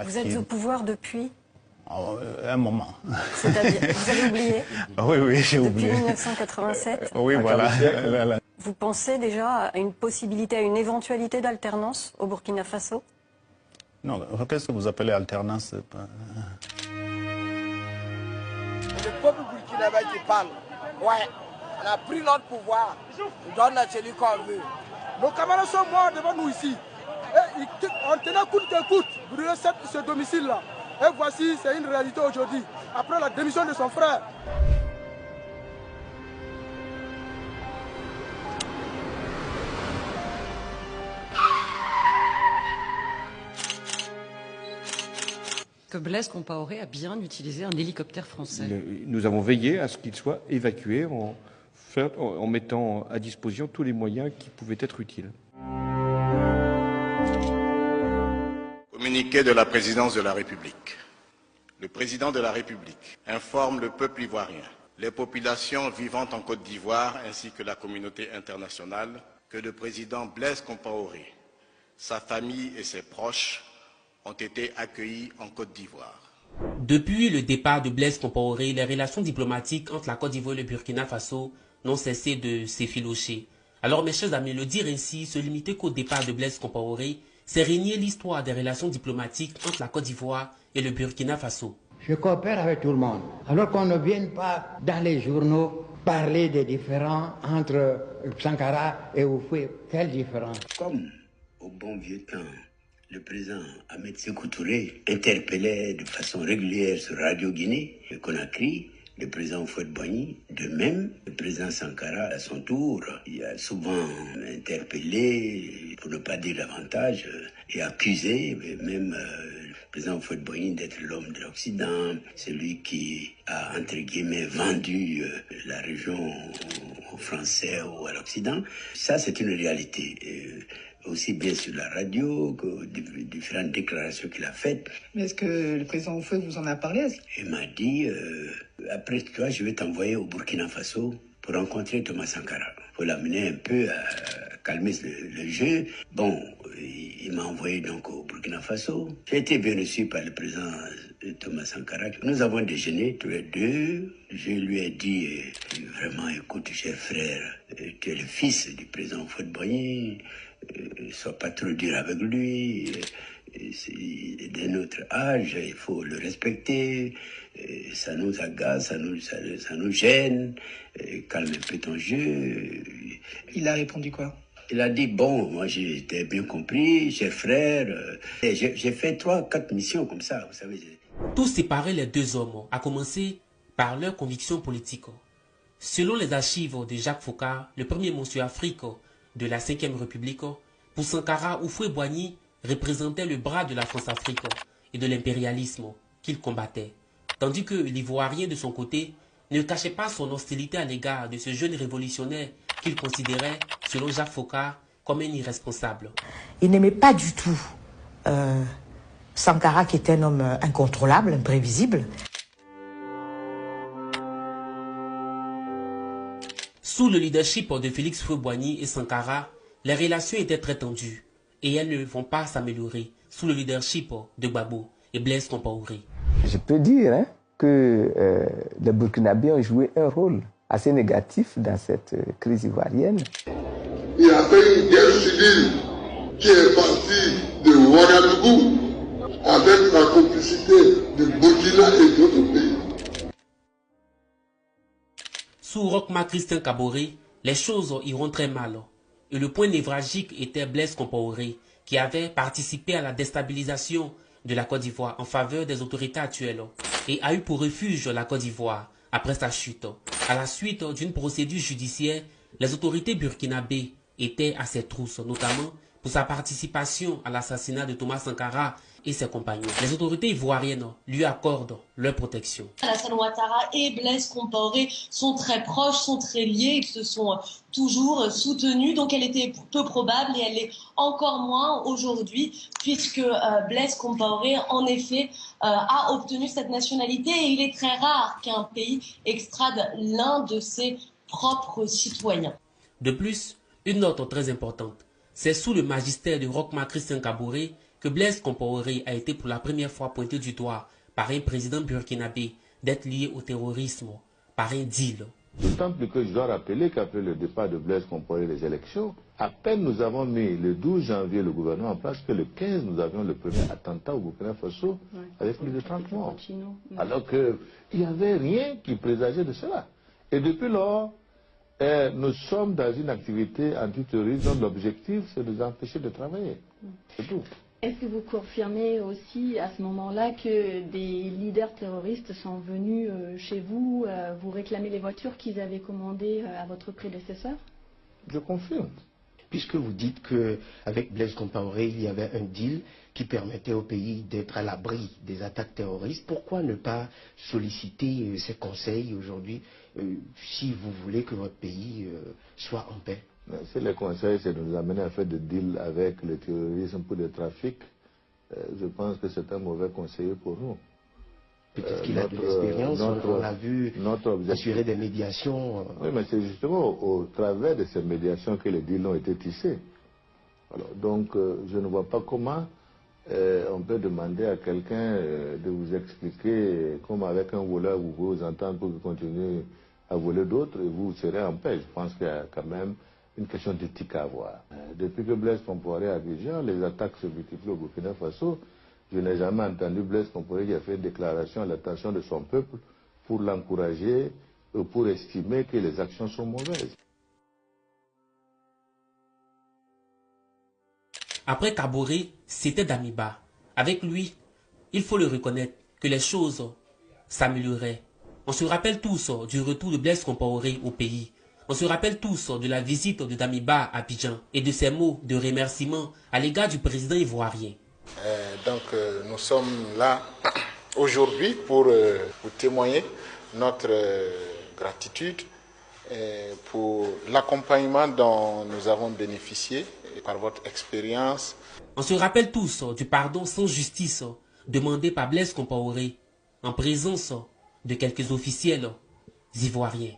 Vous êtes au pouvoir depuis un moment. C'est-à-dire, vous avez oublié? Oui, j'ai oublié. Depuis 1987? Oui, voilà. Vous pensez déjà à une possibilité, à une éventualité d'alternance au Burkina Faso? Non, qu'est-ce que vous appelez alternance? Le peuple burkinabé qui parle, ouais, on a pris notre pouvoir, on donne à celui qu'on veut. Nos camarades sont morts devant nous ici. Et on tenait coûte que coûte pour ce domicile-là. Et voici, c'est une réalité aujourd'hui, après la démission de son frère. Que Blaise Compaoré a bien utilisé un hélicoptère français. Nous avons veillé à ce qu'il soit évacué en mettant à disposition tous les moyens qui pouvaient être utiles. Communiqué de la présidence de la République. Le président de la République informe le peuple ivoirien, les populations vivantes en Côte d'Ivoire ainsi que la communauté internationale que le président Blaise Compaoré, sa famille et ses proches ont été accueillis en Côte d'Ivoire. Depuis le départ de Blaise Compaoré, les relations diplomatiques entre la Côte d'Ivoire et le Burkina Faso n'ont cessé de s'effilocher. Alors mes chers amis, le dire ainsi, se limiter qu'au départ de Blaise Compaoré, c'est régner l'histoire des relations diplomatiques entre la Côte d'Ivoire et le Burkina Faso. Je coopère avec tout le monde. Alors qu'on ne vienne pas dans les journaux parler des différends entre Sankara et Houphouët. Quelle différence? Comme au bon vieux temps, le président Ahmed Sékou Touré interpellait de façon régulière sur Radio Guinée, Conakry, le président Houphouët-Boigny. De même, le président Sankara, à son tour, il a souvent interpellé, pour ne pas dire davantage, et accusé même le président Houphouët-Boigny d'être l'homme de l'Occident, celui qui a, entre guillemets, vendu la région aux Français ou à l'Occident. Ça, c'est une réalité. Aussi bien sur la radio que différentes déclarations qu'il a faites. Mais est-ce que le président Houphouët vous en a parlé? Il m'a dit, après toi, je vais t'envoyer au Burkina Faso pour rencontrer Thomas Sankara. Il faut l'amener un peu à calmer le jeu. Bon, il m'a envoyé donc au Burkina Faso. J'ai été bien reçu par le président Thomas Sankara. Nous avons déjeuné tous les deux. Je lui ai dit, vraiment, écoute, cher frère, tu es le fils du président Houphouët-Boigny. Sois pas trop dur avec lui, c'est de notre âge, il faut le respecter, ça nous agace, ça nous gêne, calme un peu ton jeu. Il a répondu quoi? Il a dit, bon, moi j'ai bien compris, cher frère, j'ai fait 3-4 missions comme ça, vous savez. Tout séparait les deux hommes, à commencer par leurs convictions politiques. Selon les archives de Jacques Faucard, le premier monsieur Afrique de la 5e République, pour Sankara, Houphouët-Boigny représentait le bras de la France-Afrique et de l'impérialisme qu'il combattait. Tandis que l'Ivoirien, de son côté, ne cachait pas son hostilité à l'égard de ce jeune révolutionnaire qu'il considérait, selon Jacques Faucard, comme un irresponsable. Il n'aimait pas du tout Sankara, qui était un homme incontrôlable, imprévisible. Sous le leadership de Félix Houphouët-Boigny et Sankara, les relations étaient très tendues et elles ne vont pas s'améliorer sous le leadership de Gbagbo et Blaise Compaoré. Je peux dire que les Burkinabés ont joué un rôle assez négatif dans cette crise ivoirienne. Il y avait une guerre civile qui est partie de Ouagadougou avec la complicité de Burkina et d'autres pays. Sous Roch-Marc Christian Kaboré, les choses iront très mal. Et le point névralgique était Blaise Compaoré, qui avait participé à la déstabilisation de la Côte d'Ivoire en faveur des autorités actuelles et a eu pour refuge la Côte d'Ivoire après sa chute. À la suite d'une procédure judiciaire, les autorités burkinabées étaient à ses trousses, notamment pour sa participation à l'assassinat de Thomas Sankara et ses compagnons. Les autorités ivoiriennes lui accordent leur protection. Alassane Ouattara et Blaise Compaoré sont très proches, sont très liés, ils se sont toujours soutenus, donc elle était peu probable et elle l'est encore moins aujourd'hui, puisque Blaise Compaoré, en effet, a obtenu cette nationalité et il est très rare qu'un pays extrade l'un de ses propres citoyens. De plus, une note très importante, c'est sous le magistère de Roch-Marc Christian Kaboré que Blaise Compaoré a été pour la première fois pointé du doigt par un président burkinabé d'être lié au terrorisme par un deal. D'autant plus que je dois rappeler qu'après le départ de Blaise Compaoré des élections, à peine nous avons mis le 12 janvier le gouvernement en place que le 15 nous avions le premier attentat au Burkina Faso avec plus de 30 morts. Alors qu'il n'y avait rien qui présageait de cela. Et depuis lors, nous sommes dans une activité antiterroriste dont l'objectif c'est de nous empêcher de travailler. C'est tout. Est-ce que vous confirmez aussi à ce moment-là que des leaders terroristes sont venus chez vous, vous réclamer les voitures qu'ils avaient commandées à votre prédécesseur? Je confirme. Puisque vous dites qu'avec Blaise Compaoré, il y avait un deal qui permettait au pays d'être à l'abri des attaques terroristes, pourquoi ne pas solliciter ces conseils aujourd'hui si vous voulez que votre pays soit en paix? Si les conseils, c'est de nous amener à faire des deals avec le terrorisme pour le trafic, je pense que c'est un mauvais conseiller pour nous. Peut-être qu'il a de l'expérience, on l'a vu assurer des médiations. Oui, mais c'est justement au travers de ces médiations que les deals ont été tissés. Alors, donc, je ne vois pas comment on peut demander à quelqu'un de vous expliquer, comme avec un voleur, vous pouvez vous entendre pour continuer à voler d'autres et vous serez en paix. Je pense qu'il y a quand même une question d'éthique à avoir. Depuis que Blaise Compaoré a Abidjan, les attaques se multiplient au Burkina Faso. Je n'ai jamais entendu Blaise Compaoré qui a fait une déclaration à l'attention de son peuple pour l'encourager, pour estimer que les actions sont mauvaises. Après Kaboré, c'était Damiba. Avec lui, il faut le reconnaître que les choses s'amélioraient. On se rappelle tous du retour de Blaise Compaoré au pays. On se rappelle tous de la visite de Damiba à Abidjan et de ses mots de remerciement à l'égard du président ivoirien. Nous sommes là aujourd'hui pour vous témoigner notre gratitude pour l'accompagnement dont nous avons bénéficié par votre expérience. On se rappelle tous du pardon sans justice demandé par Blaise Compaoré en présence de quelques officiels ivoiriens.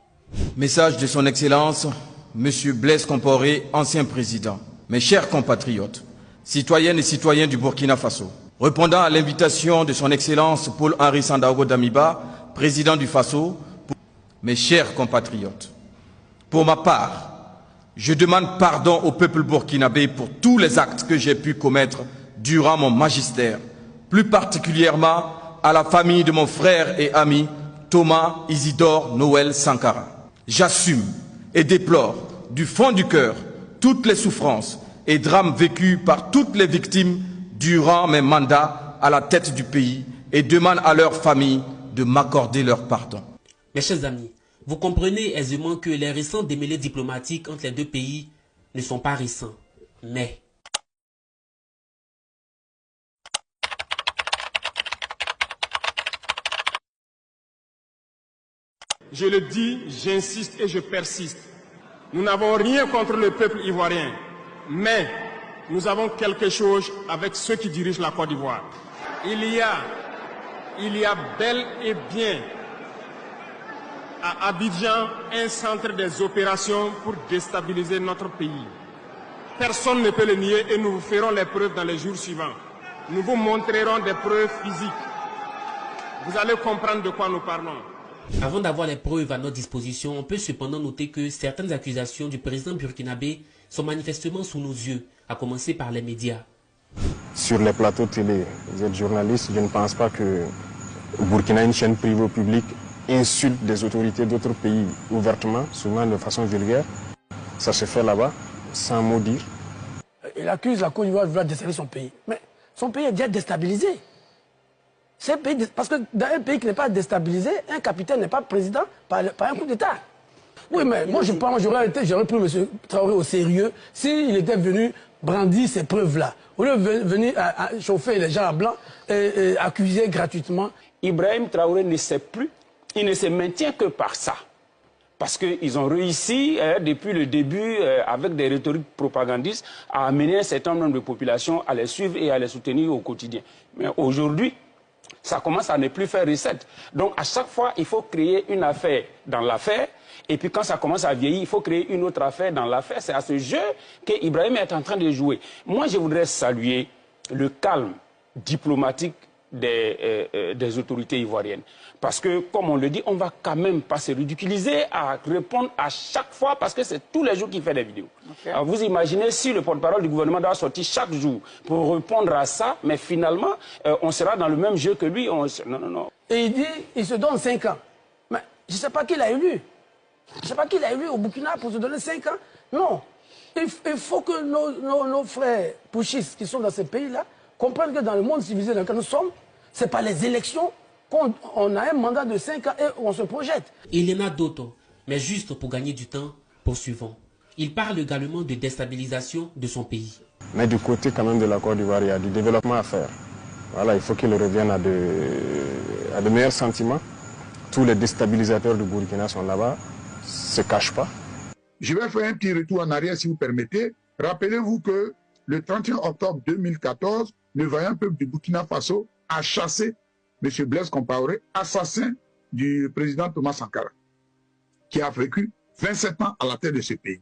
Message de son Excellence, Monsieur Blaise Compaoré, ancien président. Mes chers compatriotes, citoyennes et citoyens du Burkina Faso, répondant à l'invitation de son Excellence Paul-Henri Sandaogo Damiba, président du Faso, mes chers compatriotes, pour ma part, je demande pardon au peuple burkinabé pour tous les actes que j'ai pu commettre durant mon magistère, plus particulièrement à la famille de mon frère et ami Thomas Isidore Noël Sankara. J'assume et déplore du fond du cœur toutes les souffrances et drames vécus par toutes les victimes durant mes mandats à la tête du pays et demande à leurs familles de m'accorder leur pardon. Mes chers amis, vous comprenez aisément que les récents démêlés diplomatiques entre les deux pays ne sont pas récents, mais... Je le dis, j'insiste et je persiste. Nous n'avons rien contre le peuple ivoirien, mais nous avons quelque chose avec ceux qui dirigent la Côte d'Ivoire. Il y a bel et bien à Abidjan un centre des opérations pour déstabiliser notre pays. Personne ne peut le nier et nous vous ferons les preuves dans les jours suivants. Nous vous montrerons des preuves physiques. Vous allez comprendre de quoi nous parlons. Avant d'avoir les preuves à notre disposition, on peut cependant noter que certaines accusations du président burkinabé sont manifestement sous nos yeux, à commencer par les médias. Sur les plateaux télé, vous êtes journaliste, je ne pense pas que Burkina, une chaîne privée au public, insulte des autorités d'autres pays ouvertement, souvent de façon vulgaire. Ça se fait là-bas, sans mot dire. Il accuse la Côte d'Ivoire de vouloir déstabiliser son pays. Mais son pays est déjà déstabilisé. Parce que dans un pays qui n'est pas déstabilisé, un capitaine n'est pas président par un coup d'État. Oui, mais moi je pense, j'aurais pris M. Traoré au sérieux s'il était venu brandir ces preuves-là. Au lieu de venir à chauffer les gens à blanc et accuser gratuitement. Ibrahim Traoré ne sait plus, il ne se maintient que par ça. Parce qu'ils ont réussi, depuis le début, avec des rhétoriques propagandistes, à amener un certain nombre de populations à les suivre et à les soutenir au quotidien. Mais aujourd'hui, ça commence à ne plus faire recette. Donc à chaque fois, il faut créer une affaire dans l'affaire. Et puis quand ça commence à vieillir, il faut créer une autre affaire dans l'affaire. C'est à ce jeu qu'Ibrahim est en train de jouer. Moi, je voudrais saluer le calme diplomatique des autorités ivoiriennes. Parce que, comme on le dit, on ne va quand même pas se ridiculiser à répondre à chaque fois, parce que c'est tous les jours qu'il fait des vidéos. Okay. Alors vous imaginez si le porte-parole du gouvernement doit sortir chaque jour pour répondre à ça, mais finalement, on sera dans le même jeu que lui. Non, non, non. Et il dit, il se donne 5 ans. Mais je ne sais pas qui l'a élu. Je ne sais pas qui l'a élu au Burkina pour se donner 5 ans. Non. Il faut que nos frères pouchistes qui sont dans ces pays-là comprennent que dans le monde civilisé dans lequel nous sommes, ce n'est pas les élections qu'on a un mandat de 5 ans et on se projette. Il y en a d'autres, mais juste pour gagner du temps, poursuivons. Il parle également de déstabilisation de son pays. Mais du côté quand même de la Côte d'Ivoire, il y a du développement à faire. Voilà, il faut qu'il revienne à de meilleurs sentiments. Tous les déstabilisateurs du Burkina sont là-bas, ne se cachent pas. Je vais faire un petit retour en arrière si vous permettez. Rappelez-vous que le 31 octobre 2014, le vaillant peuple du Burkina Faso a chassé M. Blaise Compaoré, assassin du président Thomas Sankara, qui a vécu 27 ans à la tête de ce pays.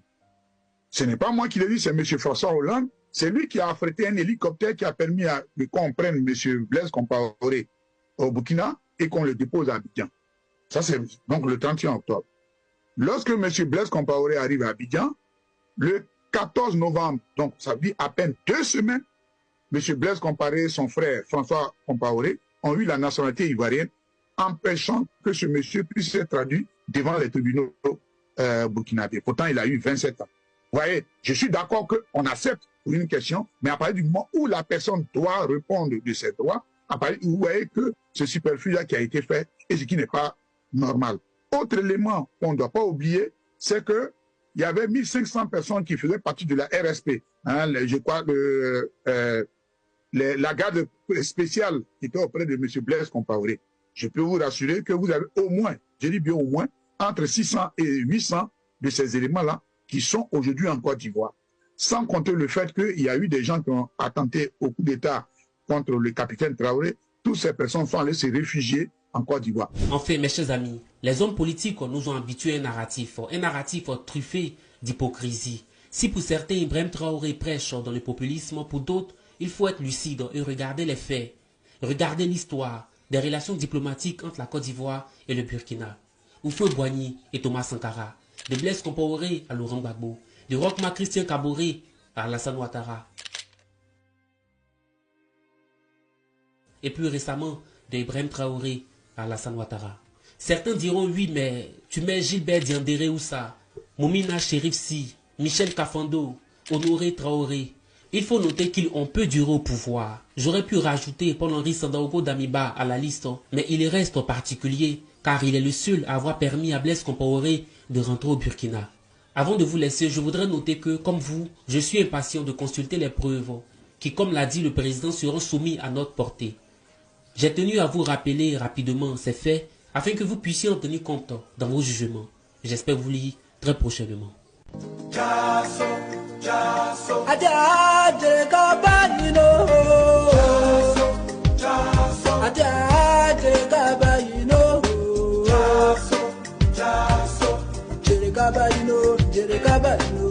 Ce n'est pas moi qui l'ai dit, c'est M. François Hollande. C'est lui qui a affrété un hélicoptère qui a permis qu'on prenne M. Blaise Compaoré au Burkina et qu'on le dépose à Abidjan. Ça, c'est donc le 31 octobre. Lorsque M. Blaise Compaoré arrive à Abidjan, le 14 novembre, donc ça veut dire à peine 2 semaines, M. Blaise Compaoré et son frère François Compaoré ont eu la nationalité ivoirienne, empêchant que ce monsieur puisse être traduit devant les tribunaux burkinabés. Pourtant, il a eu 27 ans. Vous voyez, je suis d'accord qu'on accepte pour une question, mais à partir du moment où la personne doit répondre de ses droits, à partir où vous voyez que ce superfuge qui a été fait et ce qui n'est pas normal. Autre élément qu'on ne doit pas oublier, c'est qu'il y avait 1500 personnes qui faisaient partie de la RSP. Hein, je crois la garde spéciale qui était auprès de M. Blaise Compaoré. Je peux vous rassurer que vous avez au moins, je dis bien au moins, entre 600 et 800 de ces éléments-là qui sont aujourd'hui en Côte d'Ivoire. Sans compter le fait qu'il y a eu des gens qui ont attenté au coup d'État contre le capitaine Traoré. Toutes ces personnes sont allées se réfugier en Côte d'Ivoire. Enfin, mes chers amis, les hommes politiques nous ont habitués à un narratif truffé d'hypocrisie. Si pour certains, Ibrahim Traoré prêche dans le populisme, pour d'autres, il faut être lucide et regarder les faits. Regarder l'histoire des relations diplomatiques entre la Côte d'Ivoire et le Burkina. Houphouët-Boigny et Thomas Sankara. De Blaise Compaoré à Laurent Gbagbo. De Roch-Marc Christian Kaboré à Alassane Ouattara. Et plus récemment, de Ibrahim Traoré à Alassane Ouattara. Certains diront oui, mais tu mets Gilbert Diendéré où ça? Moumina Chérif Si, Michel Kafando, Honoré Traoré. Il faut noter qu'ils ont peu duré au pouvoir. J'aurais pu rajouter Paul-Henri Sandaogo Damiba à la liste, mais il reste particulier car il est le seul à avoir permis à Blaise Compaoré de rentrer au Burkina. Avant de vous laisser, je voudrais noter que, comme vous, je suis impatient de consulter les preuves qui, comme l'a dit le président, seront soumis à notre portée. J'ai tenu à vous rappeler rapidement ces faits afin que vous puissiez en tenir compte dans vos jugements. J'espère vous lire très prochainement. Jereka Baino,